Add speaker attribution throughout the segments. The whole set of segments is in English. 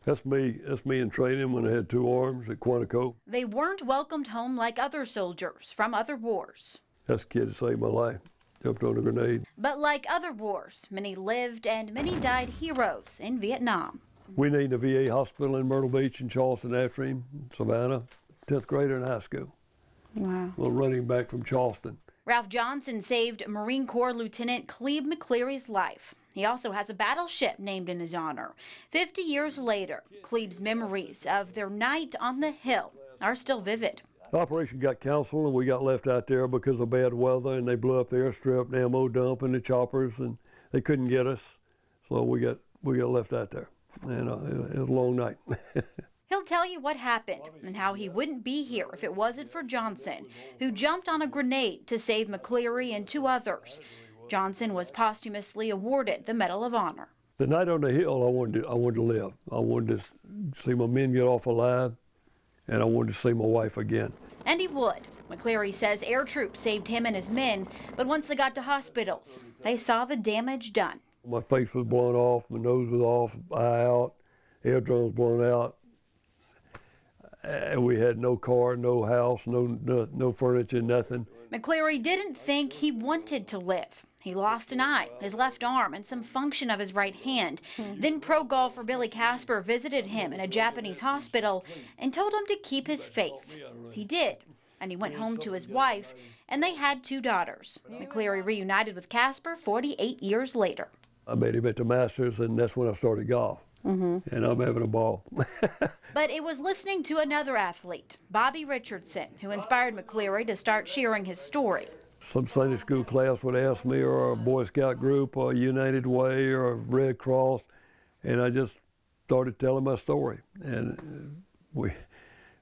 Speaker 1: That's me in training when I had 2 arms at Quantico.
Speaker 2: They weren't welcomed home like other soldiers from other wars.
Speaker 1: That's the kid that saved my life, jumped on a grenade.
Speaker 2: But like other wars, many lived and many died heroes in Vietnam.
Speaker 1: We named a VA hospital in Myrtle Beach and Charleston after him, Savannah, 10th grader in high school.
Speaker 2: Wow.
Speaker 1: Well, running back from Charleston.
Speaker 2: Ralph Johnson saved Marine Corps Lieutenant Clebe McClary's life. He also has a battleship named in his honor. 50 years later, Clebe's memories of their night on the hill are still vivid.
Speaker 1: The operation got canceled and we got left out there because of bad weather, and they blew up the airstrip, the ammo dump, and the choppers, and they couldn't get us. So we got left out there, and it was a long night.
Speaker 2: He'll tell you what happened and how he wouldn't be here if it wasn't for Johnson, who jumped on a grenade to save McClary and 2 others. Johnson was posthumously awarded the Medal of Honor.
Speaker 1: The night on the hill, I wanted to live. I wanted to see my men get off alive, and I wanted to see my wife again.
Speaker 2: And he would. McClary says air troops saved him and his men, but once they got to hospitals, they saw the damage done.
Speaker 1: My face was blown off, my nose was off, eye out, eardrums blown out. And we had no car, no house, no furniture, nothing.
Speaker 2: McClary didn't think he wanted to live. He lost an eye, his left arm, and some function of his right hand. Then pro golfer Billy Casper visited him in a Japanese hospital and told him to keep his faith. He did, and he went home to his wife, and they had 2 daughters. McClary reunited with Casper 48 years later.
Speaker 1: I met him at the Masters, and that's when I started golf. And I'm having a ball.
Speaker 2: But it was listening to another athlete, Bobby Richardson, who inspired McClary to start sharing his story.
Speaker 1: Some Sunday school class would ask me, or a Boy Scout group, or United Way, or Red Cross, and I just started telling my story. And we've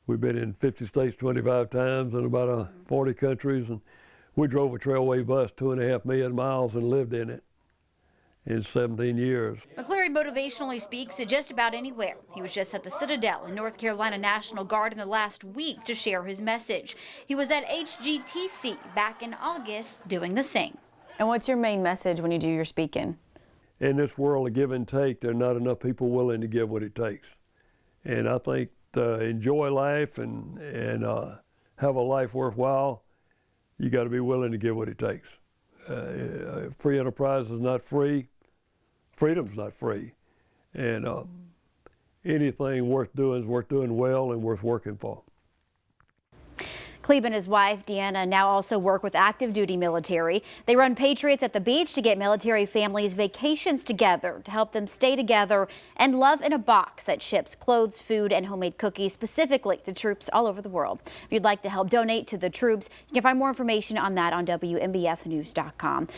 Speaker 1: been in 50 states 25 times in about 40 countries, and we drove a trailway bus 2.5 million miles and lived in it in 17 years.
Speaker 2: McClary motivationally speaks at just about anywhere. He was just at the Citadel in North Carolina National Guard in the last week to share his message. He was at HGTC back in August doing the same.
Speaker 3: And what's your main message when you do your speaking?
Speaker 1: In this world of give and take, there are not enough people willing to give what it takes. And I think to enjoy life and have a life worthwhile, you got to be willing to give what it takes. Free enterprise is not free. Freedom's not free. And anything worth doing is worth doing well and worth working for.
Speaker 2: Clebe and his wife, Deanna, now also work with active duty military. They run Patriots at the Beach to get military families vacations together to help them stay together, and Love in a Box that ships clothes, food, and homemade cookies specifically to troops all over the world. If you'd like to help donate to the troops, you can find more information on that on WMBFnews.com.